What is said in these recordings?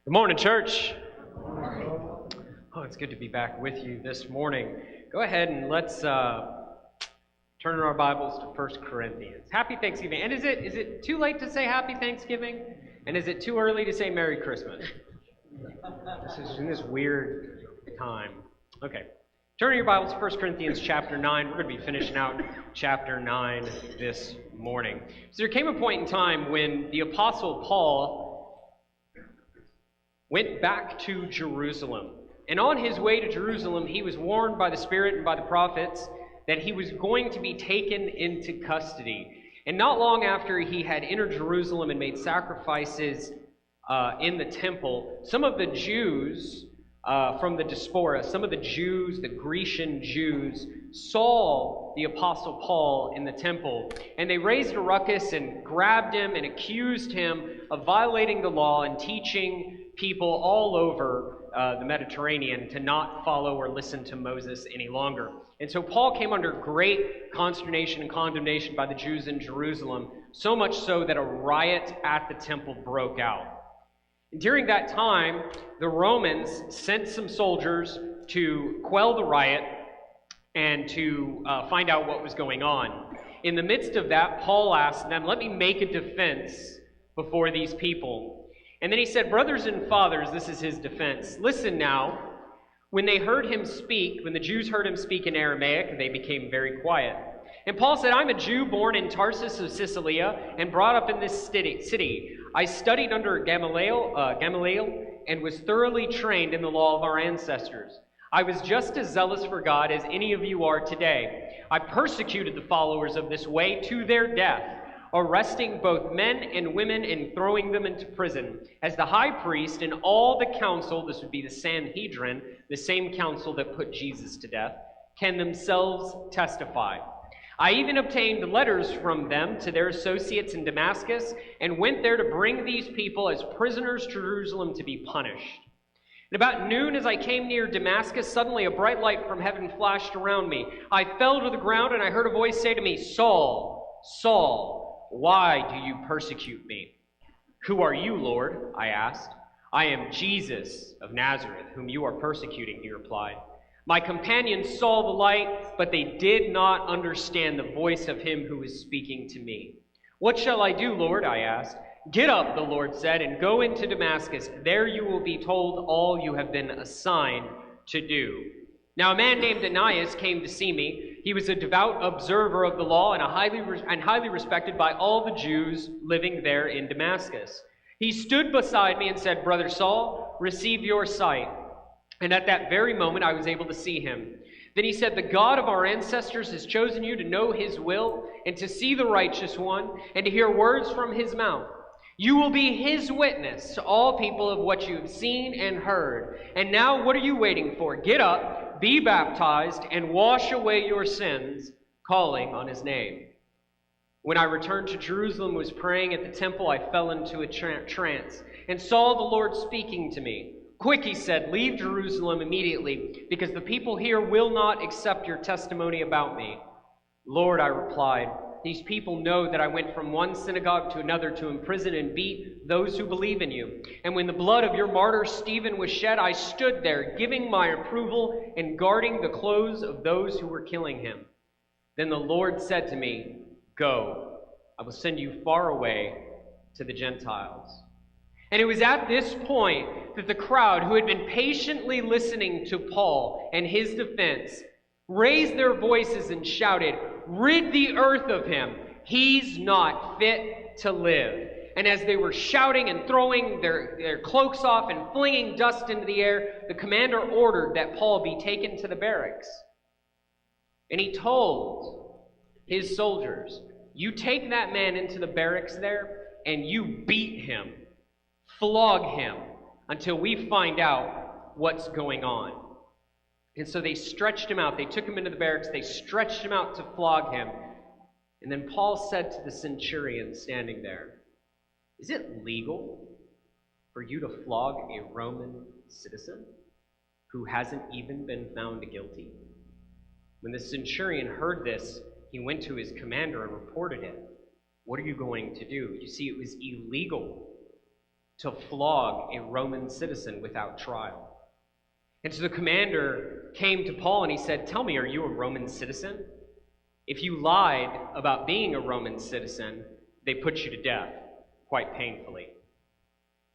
Good morning, church. Oh, it's good to be back with you this morning. Go ahead and let's turn in our Bibles to 1 Corinthians. Happy Thanksgiving. And is it too late to say Happy Thanksgiving? And is it too early to say Merry Christmas? This is in this weird time. Okay. Turn your Bibles to 1 Corinthians chapter 9. We're going to be finishing out chapter 9 this morning. So there came a point in time when the Apostle Paul went back to Jerusalem. And on his way to Jerusalem, he was warned by the Spirit and by the prophets that he was going to be taken into custody. And not long after he had entered Jerusalem and made sacrifices in the temple, some of the Jews from the diaspora, some of the Jews, the Grecian Jews, saw the Apostle Paul in the temple. And they raised a ruckus and grabbed him and accused him of violating the law and teaching people all over the Mediterranean to not follow or listen to Moses any longer. And so Paul came under great consternation and condemnation by the Jews in Jerusalem, so much so that a riot at the temple broke out. And during that time, the Romans sent some soldiers to quell the riot and to find out what was going on. In the midst of that, Paul asked them, "Let me make a defense before these people." And then he said, "Brothers and fathers," this is his defense, "listen now. When they heard him speak, when the Jews heard him speak in Aramaic, they became very quiet. And Paul said, I'm a Jew born in Tarsus of Cilicia and brought up in this city. I studied under Gamaliel and was thoroughly trained in the law of our ancestors. I was just as zealous for God as any of you are today. I persecuted the followers of this way to their death, arresting both men and women and throwing them into prison. As the high priest and all the council," this would be the Sanhedrin, the same council that put Jesus to death, "can themselves testify. I even obtained letters from them to their associates in Damascus and went there to bring these people as prisoners to Jerusalem to be punished. And about noon, as I came near Damascus, suddenly a bright light from heaven flashed around me. I fell to the ground and I heard a voice say to me, 'Saul, Saul, why do you persecute me?' 'Who are you, Lord?' I asked. 'I am Jesus of Nazareth, whom you are persecuting,' he replied. My companions saw the light, but they did not understand the voice of him who was speaking to me. 'What shall I do, Lord?' I asked. 'Get up,' the Lord said, 'and go into Damascus. There you will be told all you have been assigned to do.' Now a man named Ananias came to see me. He was a devout observer of the law and highly respected by all the Jews living there in Damascus. He stood beside me and said, 'Brother Saul, receive your sight.' And at that very moment I was able to see him. Then he said, 'The God of our ancestors has chosen you to know his will and to see the righteous one and to hear words from his mouth. You will be his witness to all people of what you have seen and heard. And now what are you waiting for? Get up, be baptized, and wash away your sins, calling on his name.' When I returned to Jerusalem and was praying at the temple, I fell into a trance and saw the Lord speaking to me. 'Quick,' he said, 'leave Jerusalem immediately, because the people here will not accept your testimony about me.' 'Lord,' I replied, 'these people know that I went from one synagogue to another to imprison and beat those who believe in you. And when the blood of your martyr Stephen was shed, I stood there, giving my approval and guarding the clothes of those who were killing him. Then the Lord said to me, "Go, I will send you far away to the Gentiles." And it was at this point that the crowd, who had been patiently listening to Paul and his defense, raised their voices and shouted, "Rid the earth of him! He's not fit to live." And as they were shouting and throwing their cloaks off and flinging dust into the air, the commander ordered that Paul be taken to the barracks. And he told his soldiers, "You take that man into the barracks there and you beat him. Flog him until we find out what's going on." And so they stretched him out. They took him into the barracks. They stretched him out to flog him. And then Paul said to the centurion standing there, "Is it legal for you to flog a Roman citizen who hasn't even been found guilty?" When the centurion heard this, he went to his commander and reported it. "What are you going to do?" You see, it was illegal to flog a Roman citizen without trial. And so the commander came to Paul and he said, "Tell me, are you a Roman citizen? If you lied about being a Roman citizen, they put you to death, quite painfully."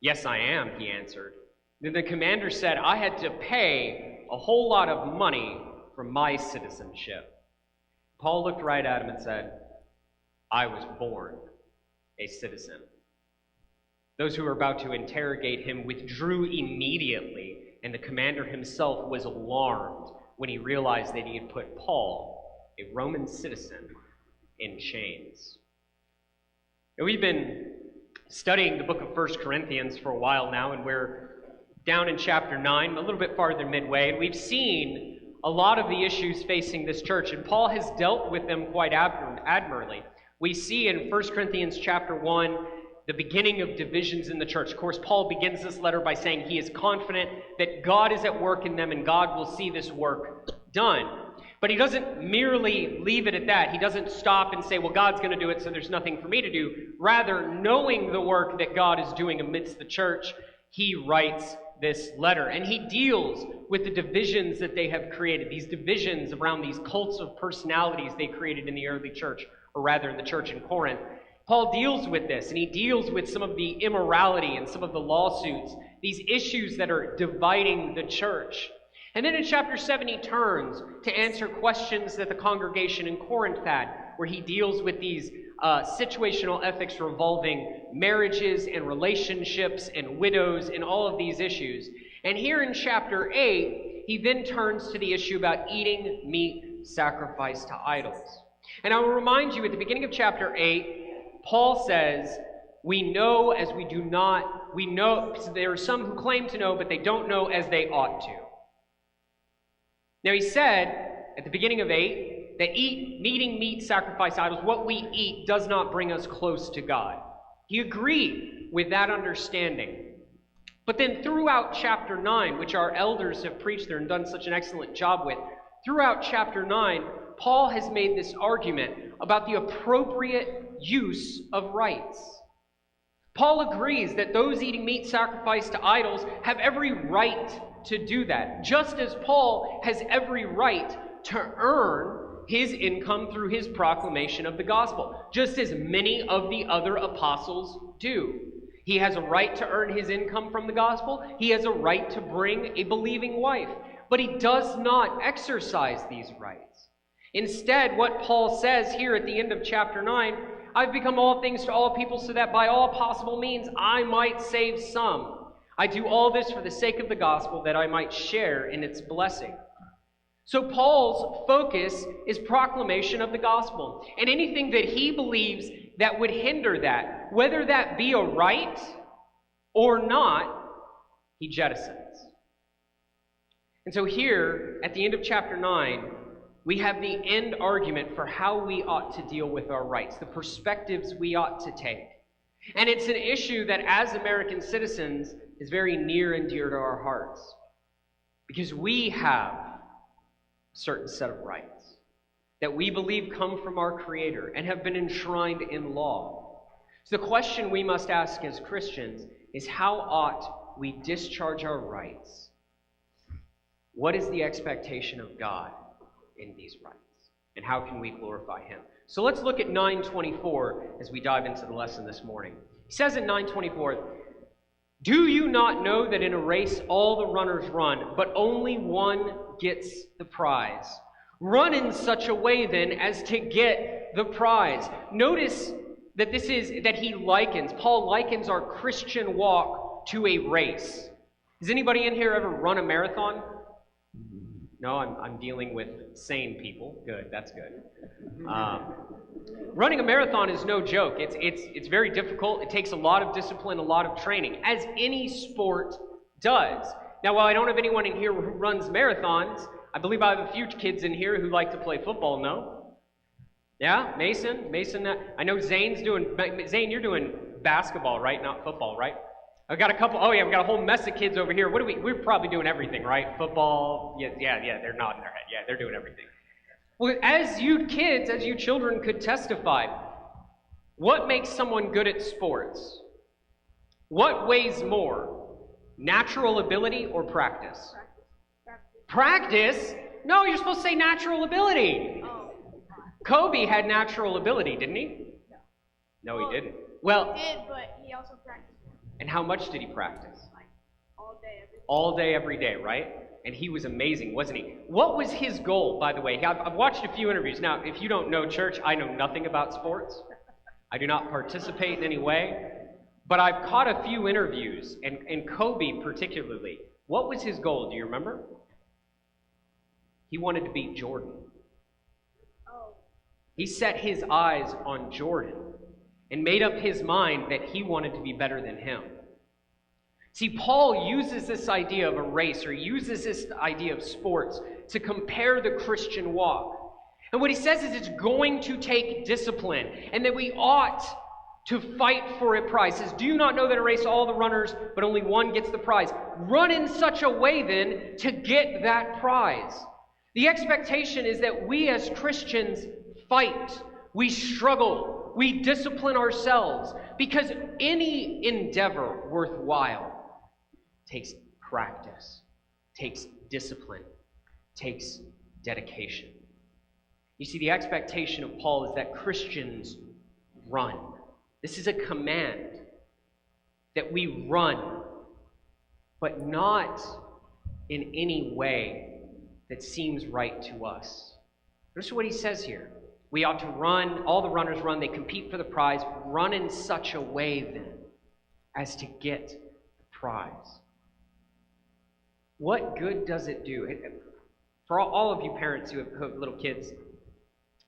"Yes, I am," he answered. Then the commander said, "I had to pay a whole lot of money for my citizenship." Paul looked right at him and said, "I was born a citizen." Those who were about to interrogate him withdrew immediately, and the commander himself was alarmed when he realized that he had put Paul, a Roman citizen, in chains. Now, we've been studying the book of 1 Corinthians for a while now, and we're down in chapter 9, a little bit farther midway, and we've seen a lot of the issues facing this church, and Paul has dealt with them quite admirably. We see in 1 Corinthians chapter 1 the beginning of divisions in the church. Of course, Paul begins this letter by saying he is confident that God is at work in them and God will see this work done. But he doesn't merely leave it at that. He doesn't stop and say, well, God's going to do it, so there's nothing for me to do. Rather, knowing the work that God is doing amidst the church, he writes this letter. And he deals with the divisions that they have created, these divisions around these cults of personalities they created in the early church, or rather in the church in Corinth. Paul deals with this, and he deals with some of the immorality and some of the lawsuits, these issues that are dividing the church. And then in chapter 7, he turns to answer questions that the congregation in Corinth had, where he deals with these situational ethics revolving marriages and relationships and widows and all of these issues. And here in chapter 8, he then turns to the issue about eating meat sacrificed to idols. And I will remind you, at the beginning of chapter 8, Paul says, we know as we do not, we know, there are some who claim to know, but they don't know as they ought to. Now he said, at the beginning of 8, that eating meat sacrificed to idols, what we eat does not bring us close to God. He agreed with that understanding. But then throughout chapter 9, which our elders have preached there and done such an excellent job with, throughout chapter 9, Paul has made this argument about the appropriate use of rites. Paul agrees that those eating meat sacrificed to idols have every right to do that, just as Paul has every right to earn his income through his proclamation of the gospel, just as many of the other apostles do. He has a right to earn his income from the gospel. He has a right to bring a believing wife, but he does not exercise these rights. Instead, what Paul says here at the end of chapter 9, I've become all things to all people so that by all possible means I might save some. I do all this for the sake of the gospel, that I might share in its blessing. So Paul's focus is proclamation of the gospel. And anything that he believes that would hinder that, whether that be a right or not, he jettisons. And so here, at the end of chapter 9, we have the end argument for how we ought to deal with our rights, the perspectives we ought to take. And it's an issue that, as American citizens, is very near and dear to our hearts. Because we have a certain set of rights that we believe come from our Creator and have been enshrined in law. So the question we must ask as Christians is, how ought we discharge our rights? What is the expectation of God in these rights? And how can we glorify Him? So let's look at 9:24 as we dive into the lesson this morning. He says in 9:24, do you not know that in a race all the runners run, but only one gets the prize? Run in such a way then as to get the prize. Notice that Paul likens our Christian walk to a race. Has anybody in here ever run a marathon? No, I'm dealing with sane people. Good, that's good. Running a marathon is no joke. It's very difficult. It takes a lot of discipline, a lot of training, as any sport does. Now, while I don't have anyone in here who runs marathons, I believe I have a few kids in here who like to play football, no? Yeah? Mason, I know Zane's Zane, you're doing basketball, right? Not football, right? I've got a couple, we've got a whole mess of kids over here. We're probably doing everything, right? Football, yeah, they're nodding their head. Yeah, they're doing everything. Well, as you children could testify, what makes someone good at sports? What weighs more? Natural ability or practice? Practice? No, you're supposed to say natural ability. Kobe had natural ability, didn't he? No, he didn't. Well, He did, but he also practiced and how much did he practice? like all day, every day. All day, every day, right? And he was amazing, wasn't he? What was his goal, by the way? I've watched a few interviews. Now, if you don't know church, I know nothing about sports. I do not participate in any way. But I've caught a few interviews, and Kobe particularly. What was his goal? Do you remember? He wanted to beat Jordan. Oh, He set his eyes on Jordan and made up his mind that he wanted to be better than him. See, Paul uses this idea of a race, or uses this idea of sports to compare the Christian walk. And what he says is it's going to take discipline, and that we ought to fight for a prize. He says, do you not know that in a race all the runners, but only one gets the prize? Run in such a way then to get that prize. The expectation is that we as Christians fight, we struggle, we discipline ourselves, because any endeavor worthwhile takes practice, takes discipline, takes dedication. You see, the expectation of Paul is that Christians run. This is a command that we run, but not in any way that seems right to us. Notice what he says here. We ought to run, all the runners run, they compete for the prize, run in such a way then as to get the prize. What good does it do? For all of you parents who have little kids,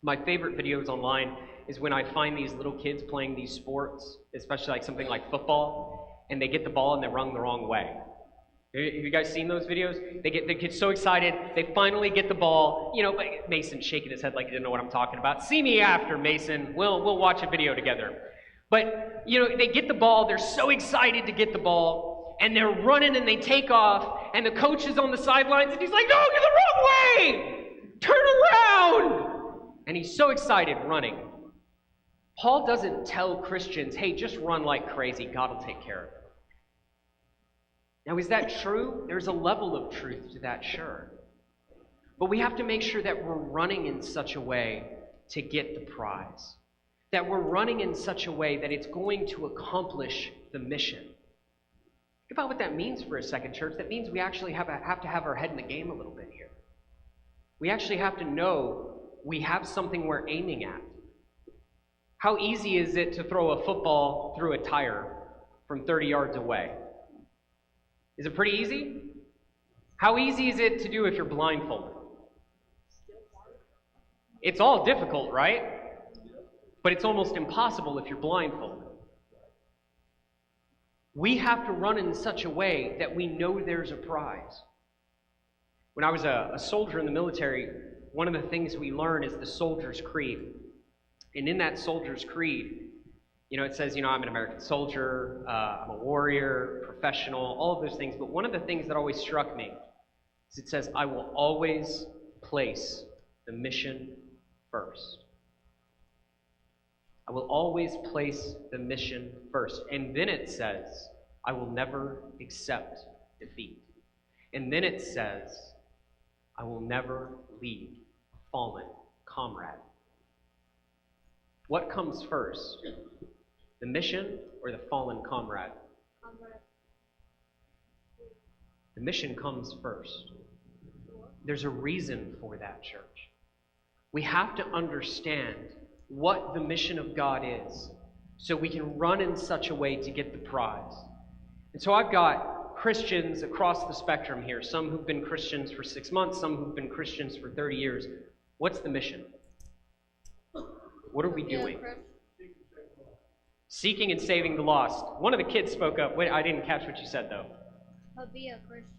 my favorite videos online is when I find these little kids playing these sports, especially like something like football, and they get the ball and they run the wrong way. Have you guys seen those videos? They get so excited, they finally get the ball. You know, Mason's shaking his head like he didn't know what I'm talking about. See me after, Mason. We'll watch a video together. But, you know, they get the ball, they're so excited to get the ball, and they're running and they take off, and the coach is on the sidelines, and he's like, no, you're the wrong way! Turn around! And he's so excited running. Paul doesn't tell Christians, hey, just run like crazy, God will take care of it. Now, is that true? There's a level of truth to that, sure. But we have to make sure that we're running in such a way to get the prize. That we're running in such a way that it's going to accomplish the mission. Think about what that means for a second, church. That means we actually have to have our head in the game a little bit here. We actually have to know we have something we're aiming at. How easy is it to throw a football through a tire from 30 yards away? Is it pretty easy? How easy is it to do if you're blindfolded? It's all difficult, right? But it's almost impossible if you're blindfolded. We have to run in such a way that we know there's a prize. When I was a soldier in the military, one of the things we learn is the soldier's creed. And in that soldier's creed, you know, it says, you know, I'm an American soldier, I'm a warrior, professional, all of those things. But one of the things that always struck me is it says, I will always place the mission first. I will always place the mission first. And then it says, I will never accept defeat. And then it says, I will never leave a fallen comrade. What comes first? The mission or the fallen comrade? The mission comes first. There's a reason for that, church. We have to understand what the mission of God is so we can run in such a way to get the prize. And so I've got Christians across the spectrum here, some who've been Christians for 6 months, some who've been Christians for 30 years. What's the mission? What are we doing? Seeking and saving the lost. One of the kids spoke up. Wait, I didn't catch what you said, though. To be a Christian.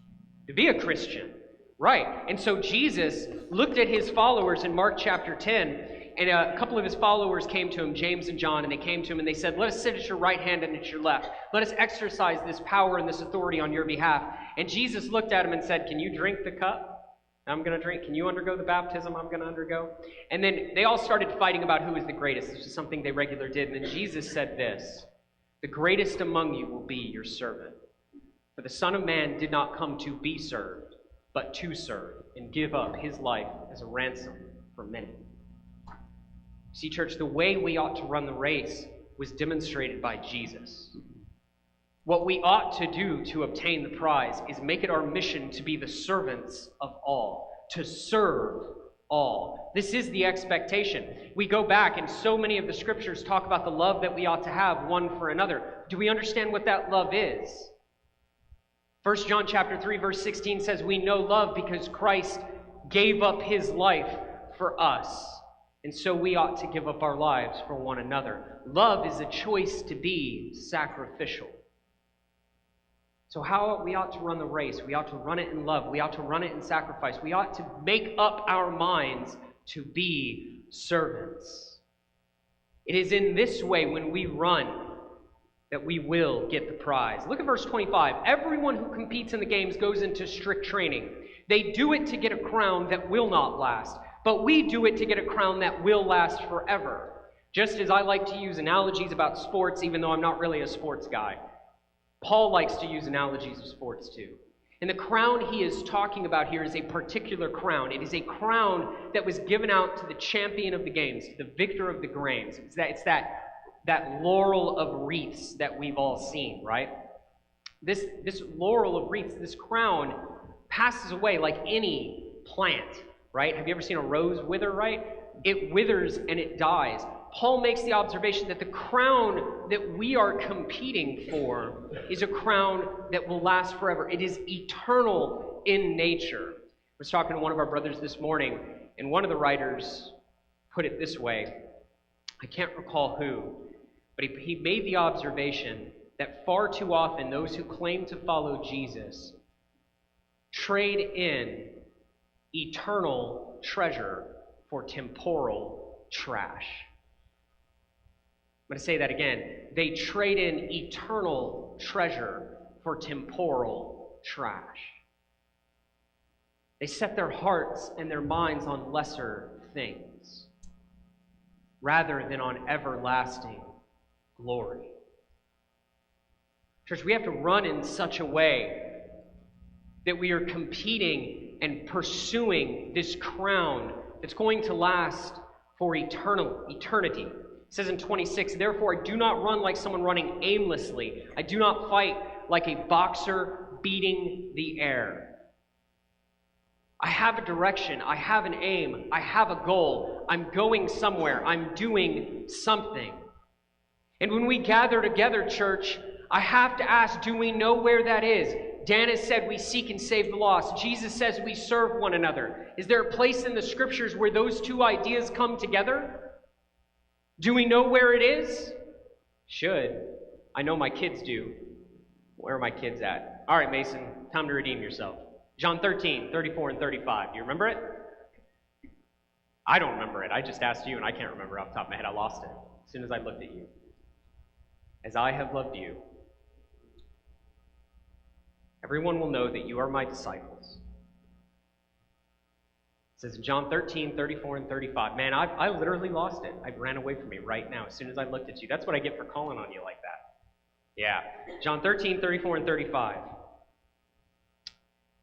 To be a Christian. Right. And so Jesus looked at his followers in Mark chapter 10, and a couple of his followers came to him, James and John, and they came to him and they said, let us sit at your right hand and at your left. Let us exercise this power and this authority on your behalf. And Jesus looked at him and said, can you drink the cup I'm going to drink? Can you undergo the baptism I'm going to undergo? And then they all started fighting about who was the greatest. This was something they regularly did. And then Jesus said this, The greatest among you will be your servant. For the Son of Man did not come to be served, but to serve, and give up his life as a ransom for many. See, church, the way we ought to run the race was demonstrated by Jesus. What we ought to do to obtain the prize is make it our mission to be the servants of all, to serve all. This is the expectation. We go back, and so many of the scriptures talk about the love that we ought to have one for another. Do we understand what that love is? 1 John chapter 3, verse 16 says, we know love because Christ gave up his life for us. And so we ought to give up our lives for one another. Love is a choice to be sacrificial. So how we ought to run the race? We ought to run it in love. We ought to run it in sacrifice. We ought to make up our minds to be servants. It is in this way when we run that we will get the prize. Look at verse 25. Everyone who competes in the games goes into strict training. They do it to get a crown that will not last, but we do it to get a crown that will last forever. Just as I like to use analogies about sports, even though I'm not really a sports guy, Paul likes to use analogies of sports too. And the crown he is talking about here is a particular crown. It is a crown that was given out to the champion of the games, to the victor of the games. It's that laurel of wreaths that we've all seen, right? This laurel of wreaths, this crown, passes away like any plant, right? Have you ever seen a rose wither, right? It withers and it dies. Paul makes the observation that the crown that we are competing for is a crown that will last forever. It is eternal in nature. I was talking to one of our brothers this morning, and one of the writers put it this way. I can't recall who, but he made the observation that far too often those who claim to follow Jesus trade in eternal treasure for temporal trash. I'm going to say that again. They trade in eternal treasure for temporal trash. They set their hearts and their minds on lesser things rather than on everlasting glory. Church, we have to run in such a way that we are competing and pursuing this crown that's going to last for eternity. It says in 26, therefore I do not run like someone running aimlessly. I do not fight like a boxer beating the air. I have a direction. I have an aim. I have a goal. I'm going somewhere. I'm doing something. And when we gather together, church, I have to ask, do we know where that is? Dan has said we seek and save the lost. Jesus says we serve one another. Is there a place in the scriptures where those two ideas come together? Do we know where it is? Should. I know my kids do. Where are my kids at? All right, Mason, time to redeem yourself. John 13, 34 and 35. Do you remember it? I don't remember it. I just asked you, and I can't remember off the top of my head. I lost it as soon as I looked at you. As I have loved you, everyone will know that you are my disciples. It says in John 13, 34 and 35. Man, I literally lost it. I ran away from me right now as soon as I looked at you. That's what I get for calling on you like that. Yeah. John 13, 34 and 35.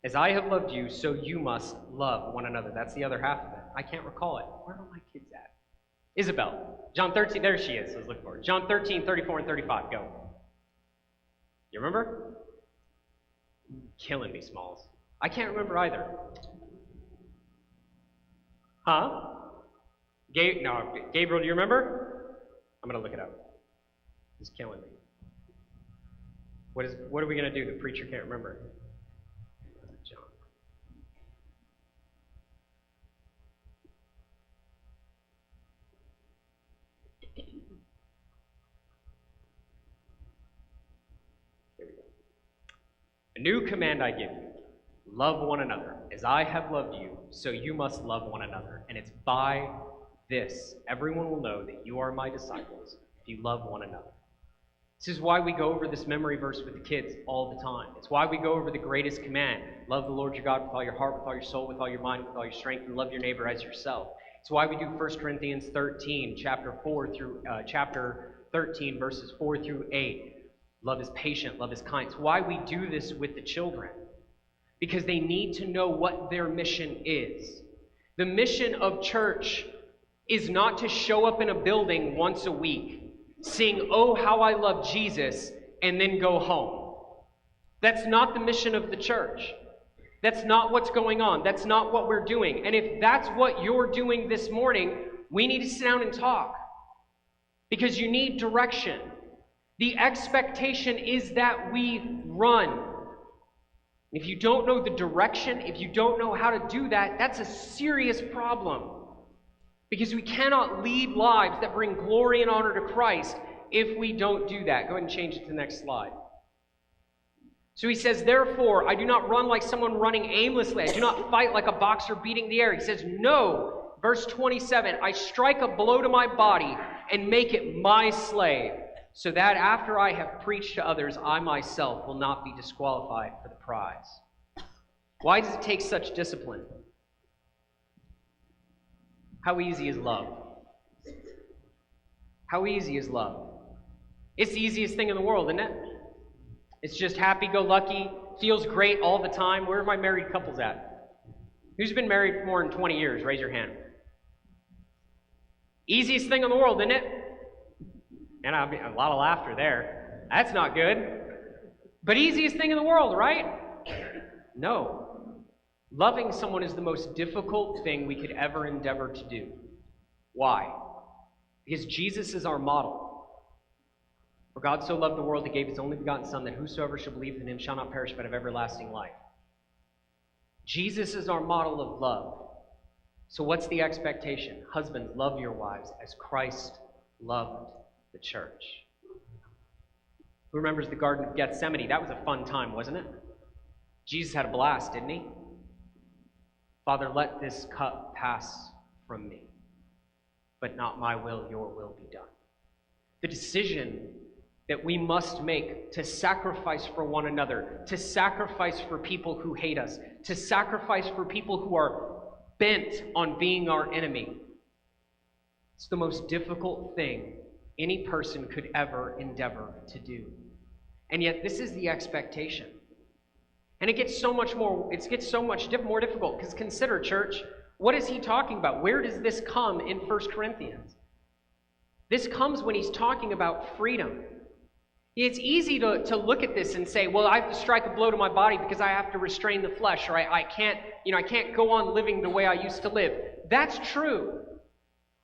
As I have loved you, so you must love one another. That's the other half of it. I can't recall it. Where are my kids at? Isabel. John 13, there she is. I was looking for her. John 13, 34 and 35. Go. You remember? Killing me, Smalls. I can't remember either. Huh? Gabriel, do you remember? I'm going to look it up. He's killing me. What are we going to do? The preacher can't remember. John. Here we go. A new command I give you. Love one another. As I have loved you, so you must love one another. And it's by this everyone will know that you are my disciples if you love one another. This is why we go over this memory verse with the kids all the time. It's why we go over the greatest command. Love the Lord your God with all your heart, with all your soul, with all your mind, with all your strength, and love your neighbor as yourself. It's why we do 1 Corinthians 13, chapter 4 through chapter 13, verses 4 through 8. Love is patient, love is kind. It's why we do this with the children. Because they need to know what their mission is. The mission of church is not to show up in a building once a week, sing, "Oh, how I love Jesus," and then go home. That's not the mission of the church. That's not what's going on. That's not what we're doing. And if that's what you're doing this morning, we need to sit down and talk. Because you need direction. The expectation is that we run. If you don't know the direction, if you don't know how to do that, that's a serious problem. Because we cannot lead lives that bring glory and honor to Christ if we don't do that. Go ahead and change it to the next slide. So he says, "Therefore, I do not run like someone running aimlessly. I do not fight like a boxer beating the air." He says, "No," verse 27, "I strike a blow to my body and make it my slave, so that after I have preached to others, I myself will not be disqualified for the prize." Why does it take such discipline? How easy is love? How easy is love? It's the easiest thing in the world, isn't it? It's just happy-go-lucky, feels great all the time. Where are my married couples at? Who's been married for more than 20 years? Raise your hand. Easiest thing in the world, isn't it? And a lot of laughter there. That's not good. But easiest thing in the world, right? No. Loving someone is the most difficult thing we could ever endeavor to do. Why? Because Jesus is our model. For God so loved the world, he gave his only begotten Son, that whosoever shall believe in him shall not perish but have everlasting life. Jesus is our model of love. So what's the expectation? Husbands, love your wives as Christ loved the church. Who remembers the Garden of Gethsemane? That was a fun time, wasn't it? Jesus had a blast, didn't he? "Father, let this cup pass from me, but not my will, your will be done." The decision that we must make to sacrifice for one another, to sacrifice for people who hate us, to sacrifice for people who are bent on being our enemy. It's the most difficult thing any person could ever endeavor to do. And yet this is the expectation. And it gets so much more difficult, because consider, church, what is he talking about? Where does this come in 1 Corinthians? This comes when he's talking about freedom. It's easy to look at this and say, well, I have to strike a blow to my body because I have to restrain the flesh, or I can't go on living the way I used to live. That's true.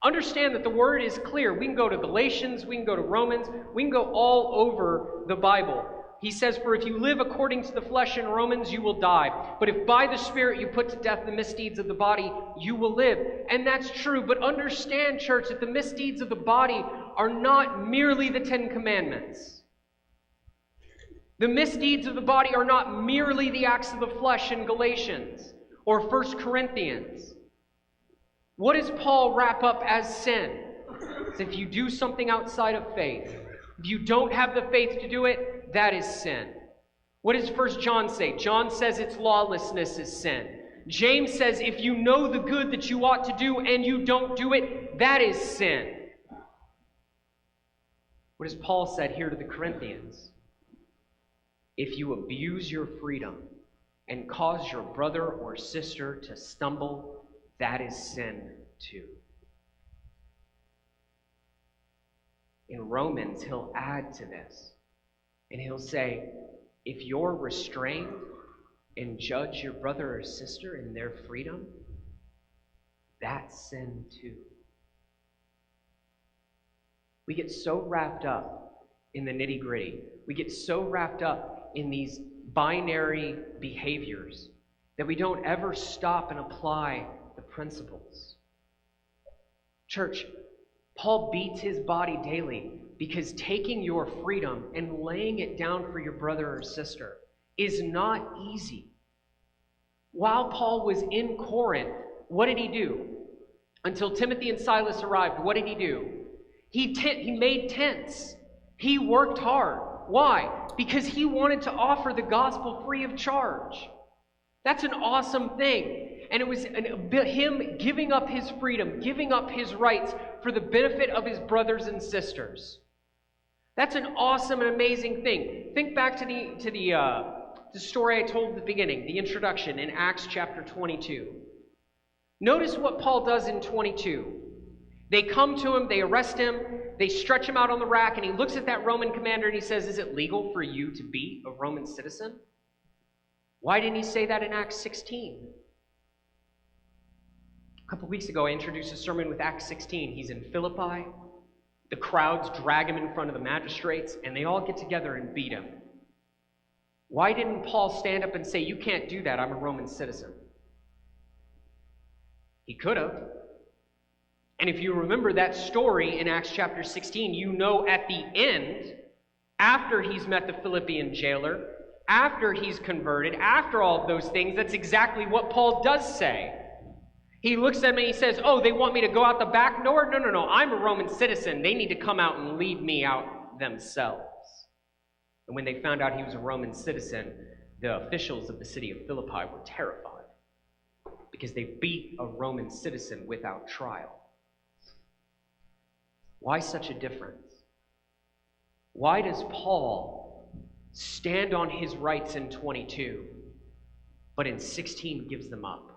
Understand that the word is clear. We can go to Galatians, we can go to Romans, we can go all over the Bible. He says, "For if you live according to the flesh," in Romans, "you will die. But if by the Spirit you put to death the misdeeds of the body, you will live." And that's true. But understand, church, that the misdeeds of the body are not merely the 10 Commandments. The misdeeds of the body are not merely the acts of the flesh in Galatians or 1 Corinthians. What does Paul wrap up as sin? It's if you do something outside of faith. If you don't have the faith to do it, that is sin. What does 1 John say? John says it's lawlessness is sin. James says if you know the good that you ought to do and you don't do it, that is sin. What has Paul said here to the Corinthians? If you abuse your freedom and cause your brother or sister to stumble, that is sin too. In Romans, he'll add to this, and he'll say, if you're restrained and judge your brother or sister in their freedom, that's sin too. We get so wrapped up in the nitty-gritty. We get so wrapped up in these binary behaviors that we don't ever stop and apply the principles. Church, Paul beats his body daily because taking your freedom and laying it down for your brother or sister is not easy. While Paul was in Corinth, what did he do? Until Timothy and Silas arrived, what did he do? He made tents. He worked hard. Why? Because he wanted to offer the gospel free of charge. That's an awesome thing. And it was him giving up his freedom, giving up his rights for the benefit of his brothers and sisters. That's an awesome and amazing thing. Think back to the story I told at the beginning, the introduction in Acts chapter 22. Notice what Paul does in 22. They come to him, they arrest him, they stretch him out on the rack, and he looks at that Roman commander and he says, "Is it legal for you to be a Roman citizen?" Why didn't he say that in Acts 16? A couple weeks ago, I introduced a sermon with Acts 16. He's in Philippi. The crowds drag him in front of the magistrates, and they all get together and beat him. Why didn't Paul stand up and say, "You can't do that, I'm a Roman citizen"? He could have. And if you remember that story in Acts chapter 16, you know at the end, after he's met the Philippian jailer, after he's converted, after all of those things, that's exactly what Paul does say. He looks at me and he says, "Oh, they want me to go out the back door? No, I'm a Roman citizen. They need to come out and lead me out themselves." And when they found out he was a Roman citizen, the officials of the city of Philippi were terrified because they beat a Roman citizen without trial. Why such a difference? Why does Paul stand on his rights in 22, but in 16 gives them up?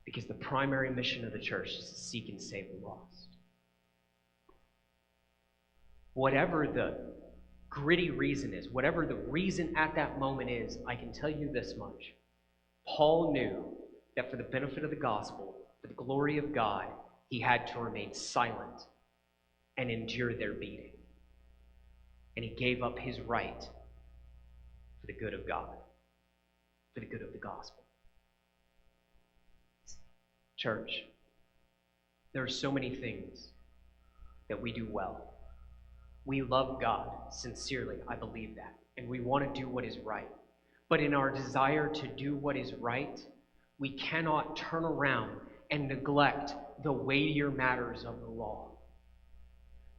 Because the primary mission of the church is to seek and save the lost. Whatever the gritty reason is, whatever the reason at that moment is, I can tell you this much. Paul knew that for the benefit of the gospel, for the glory of God, he had to remain silent and endure their beating. And he gave up his right for the good of God, for the good of the gospel. Church, there are so many things that we do well. We love God sincerely, I believe that, and we want to do what is right. But in our desire to do what is right, we cannot turn around and neglect the weightier matters of the law.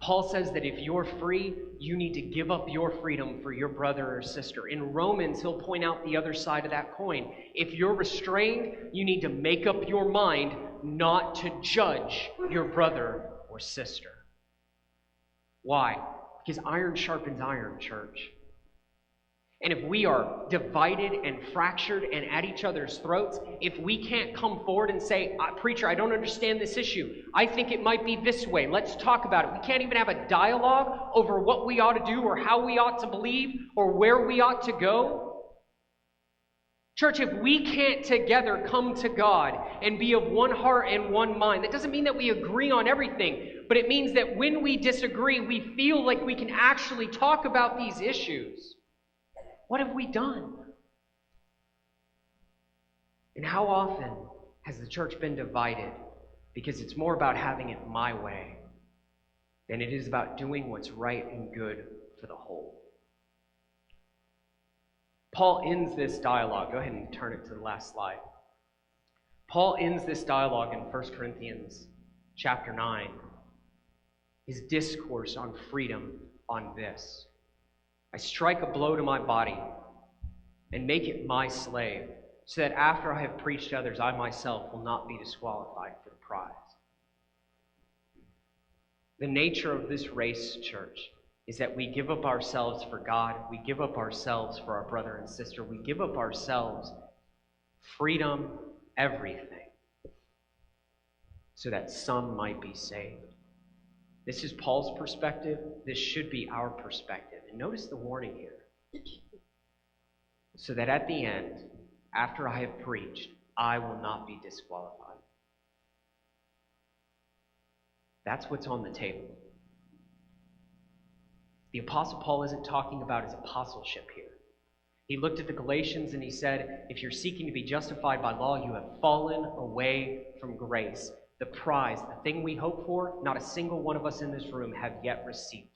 Paul says that if you're free, you need to give up your freedom for your brother or sister. In Romans, he'll point out the other side of that coin. If you're restrained, you need to make up your mind not to judge your brother or sister. Why? Because iron sharpens iron, church. And if we are divided and fractured and at each other's throats, if we can't come forward and say, "Preacher, I don't understand this issue. I think it might be this way. Let's talk about it." We can't even have a dialogue over what we ought to do or how we ought to believe or where we ought to go. Church, if we can't together come to God and be of one heart and one mind, that doesn't mean that we agree on everything, but it means that when we disagree, we feel like we can actually talk about these issues. What have we done? And how often has the church been divided because it's more about having it my way than it is about doing what's right and good for the whole? Paul ends this dialogue. Go ahead and turn it to the last slide. Paul ends this dialogue in 1 Corinthians chapter 9, his discourse on freedom on this. "I strike a blow to my body and make it my slave, so that after I have preached to others, I myself will not be disqualified for the prize." The nature of this race, church, is that we give up ourselves for God, we give up ourselves for our brother and sister, we give up ourselves, freedom, everything, so that some might be saved. This is Paul's perspective. This should be our perspective. And notice the warning here. "So that at the end, after I have preached, I will not be disqualified." That's what's on the table. The Apostle Paul isn't talking about his apostleship here. He looked at the Galatians and he said, if you're seeking to be justified by law, you have fallen away from grace. The prize, the thing we hope for, not a single one of us in this room have yet received.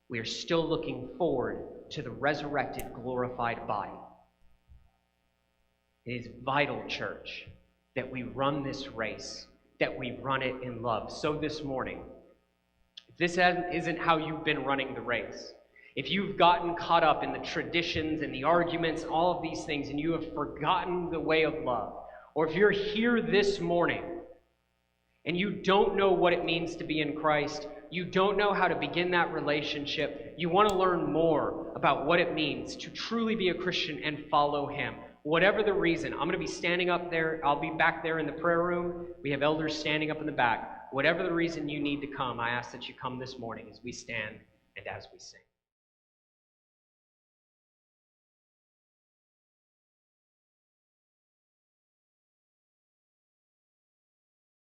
We are still looking forward to the resurrected, glorified body. It is vital, church, that we run this race, that we run it in love. So this morning, if this isn't how you've been running the race, if you've gotten caught up in the traditions and the arguments, all of these things, and you have forgotten the way of love, or if you're here this morning and you don't know what it means to be in Christ, you don't know how to begin that relationship, you want to learn more about what it means to truly be a Christian and follow Him. Whatever the reason, I'm going to be standing up there. I'll be back there in the prayer room. We have elders standing up in the back. Whatever the reason you need to come, I ask that you come this morning as we stand and as we sing.